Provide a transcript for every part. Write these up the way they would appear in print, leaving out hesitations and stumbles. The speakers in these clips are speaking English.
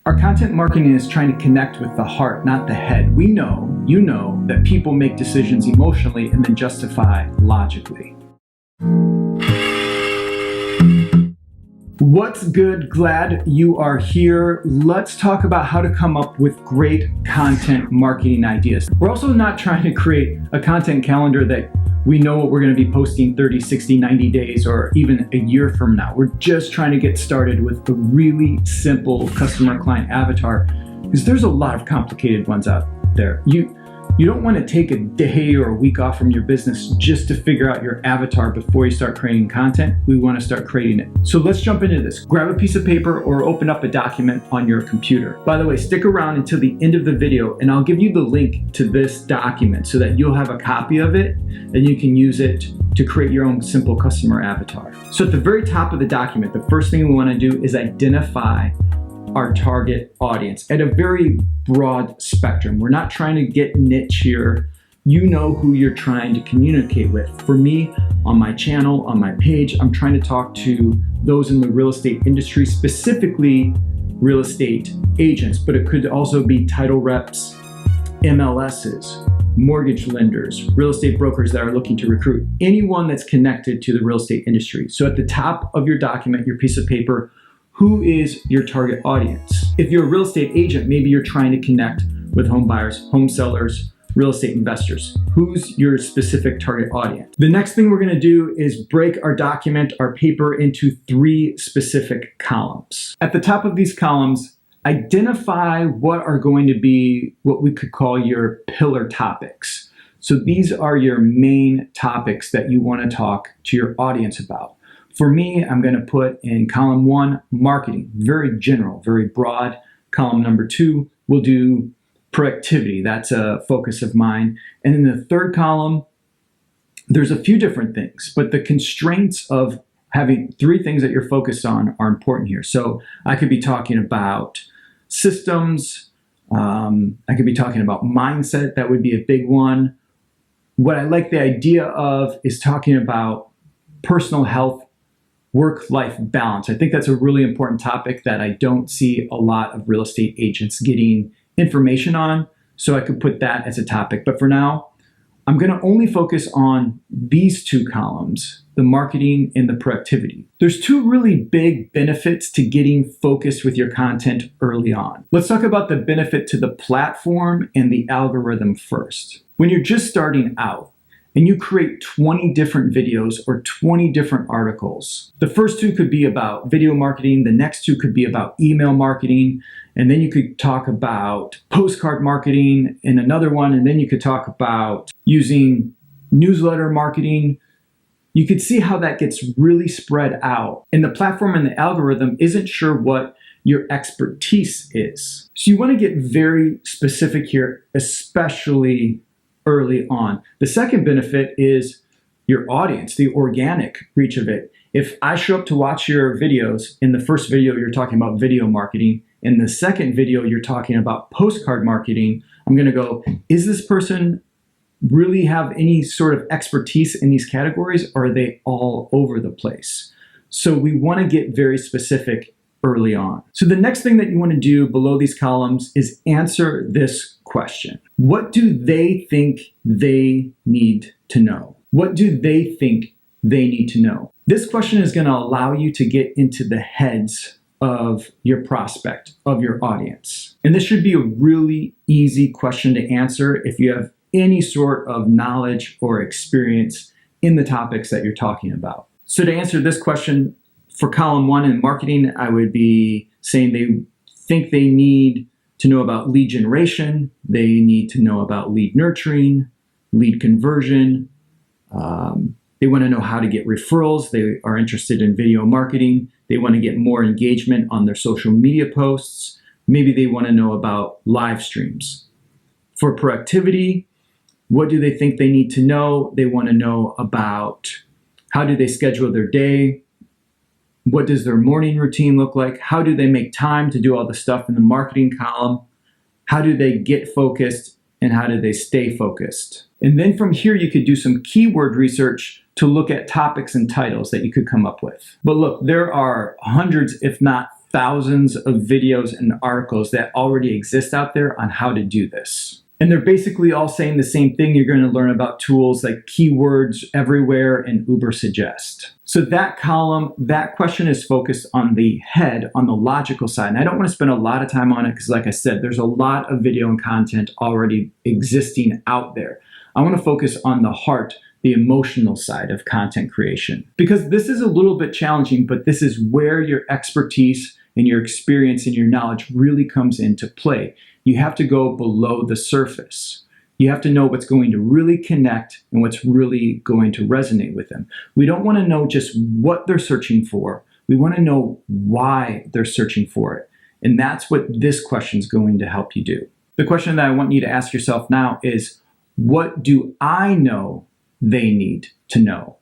Our content marketing is trying to connect with the heart, not the head. We know, you know, that people make decisions emotionally and then justify logically. What's good? Glad you are here. Let's talk about how to come up with great content marketing ideas. We're also not trying to create a content calendar that we know what we're going to be posting 30, 60, 90 days or even a year from now. We're just trying to get started with a really simple customer client avatar because there's a lot of complicated ones out there. You don't want to take a day or a week off from your business just to figure out your avatar before you start creating content. We want to start creating it. So let's jump into this. Grab a piece of paper or open up a document on your computer. By the way, stick around until the end of the video and I'll give you the link to this document so that you'll have a copy of it and you can use it to create your own simple customer avatar. So at the very top of the document, the first thing we want to do is identify our target audience at a very broad spectrum. We're not trying to get niche here. You know who you're trying to communicate with. For me, on my channel, on my page, I'm trying to talk to those in the real estate industry, specifically real estate agents, but it could also be title reps, MLSs, mortgage lenders, real estate brokers that are looking to recruit, anyone that's connected to the real estate industry. So at the top of your document, your piece of paper, who is your target audience? If you're a real estate agent, maybe you're trying to connect with home buyers, home sellers, real estate investors. Who's your specific target audience? The next thing we're going to do is break our document, our paper, into 3 specific columns. At the top of these columns, identify what are going to be what we could call your pillar topics. So these are your main topics that you want to talk to your audience about. For me, I'm going to put in column 1, marketing, very general, very broad. Column number 2, we'll do productivity. That's a focus of mine. And in the third column, there's a few different things, but the constraints of having 3 things that you're focused on are important here. So I could be talking about systems. I could be talking about mindset. That would be a big one. What I like the idea of is talking about personal health, work-life balance. I think that's a really important topic that I don't see a lot of real estate agents getting information on. So I could put that as a topic. But for now, I'm going to only focus on these 2 columns, the marketing and the productivity. There's 2 really big benefits to getting focused with your content early on. Let's talk about the benefit to the platform and the algorithm first. When you're just starting out, and you create 20 different videos or 20 different articles. The first 2 could be about video marketing, the next 2 could be about email marketing, and then you could talk about postcard marketing in another one, and then you could talk about using newsletter marketing. You could see how that gets really spread out. And the platform and the algorithm isn't sure what your expertise is. So you want to get very specific here, especially early on. The second benefit is your audience, the organic reach of it. If I show up to watch your videos, in the first video you're talking about video marketing, in the second video you're talking about postcard marketing, I'm going to go, is this person really have any sort of expertise in these categories, or are they all over the place? So we want to get very specific early on. So the next thing that you want to do below these columns is answer this question. What do they think they need to know? What do they think they need to know? This question is going to allow you to get into the heads of your prospect, of your audience. And this should be a really easy question to answer if you have any sort of knowledge or experience in the topics that you're talking about. So to answer this question, for column 1 in marketing, I would be saying they think they need to know about lead generation. They need to know about lead nurturing, lead conversion. They want to know how to get referrals. They are interested in video marketing. They want to get more engagement on their social media posts. Maybe they want to know about live streams. For productivity, what do they think they need to know? They want to know about how do they schedule their day? What does their morning routine look like? How do they make time to do all the stuff in the marketing column? How do they get focused and how do they stay focused? And then from here, you could do some keyword research to look at topics and titles that you could come up with. But look, there are hundreds, if not thousands of videos and articles that already exist out there on how to do this. And they're basically all saying the same thing. You're going to learn about tools like keywords everywhere and Ubersuggest. So that column, that question is focused on the head, on the logical side. And I don't want to spend a lot of time on it because, like I said, there's a lot of video and content already existing out there. I want to focus on the heart, the emotional side of content creation. Because this is a little bit challenging, but this is where your expertise and your experience and your knowledge really comes into play. You have to go below the surface. You have to know what's going to really connect and what's really going to resonate with them. We don't want to know just what they're searching for. We want to know why they're searching for it. And that's what this question is going to help you do. The question that I want you to ask yourself now is, what do I know they need to know?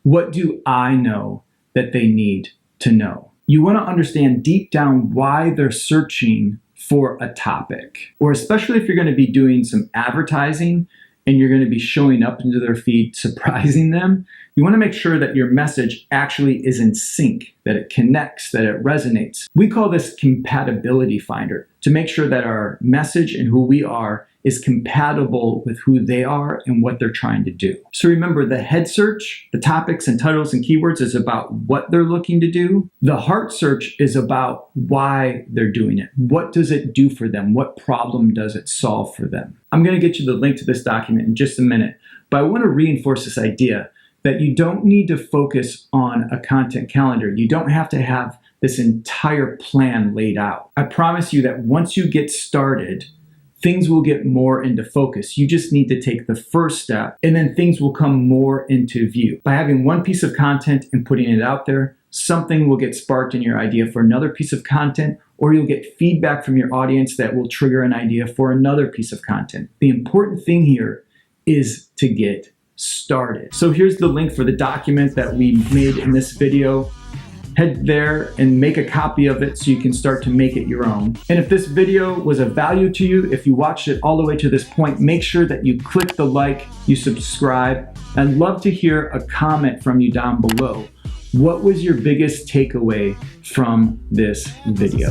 What do I know that they need to know? You want to understand deep down why they're searching for a topic, or especially if you're going to be doing some advertising and you're going to be showing up into their feed, surprising them. You want to make sure that your message actually is in sync, that it connects, that it resonates. We call this compatibility finder, to make sure that our message and who we are is compatible with who they are and what they're trying to do. So remember, the head search, the topics and titles and keywords, is about what they're looking to do. The heart search is about why they're doing it. What does it do for them? What problem does it solve for them? I'm going to get you the link to this document in just a minute, but I want to reinforce this idea that you don't need to focus on a content calendar. You don't have to have this entire plan laid out. I promise you that once you get started, things will get more into focus. You just need to take the first step, and then things will come more into view. By having one piece of content and putting it out there, something will get sparked in your idea for another piece of content, or you'll get feedback from your audience that will trigger an idea for another piece of content. The important thing here is to get started. So here's the link for the document that we made in this video. Head there and make a copy of it so you can start to make it your own. And if this video was of value to you, if you watched it all the way to this point, make sure that you click the like, you subscribe. I'd love to hear a comment from you down below. What was your biggest takeaway from this video?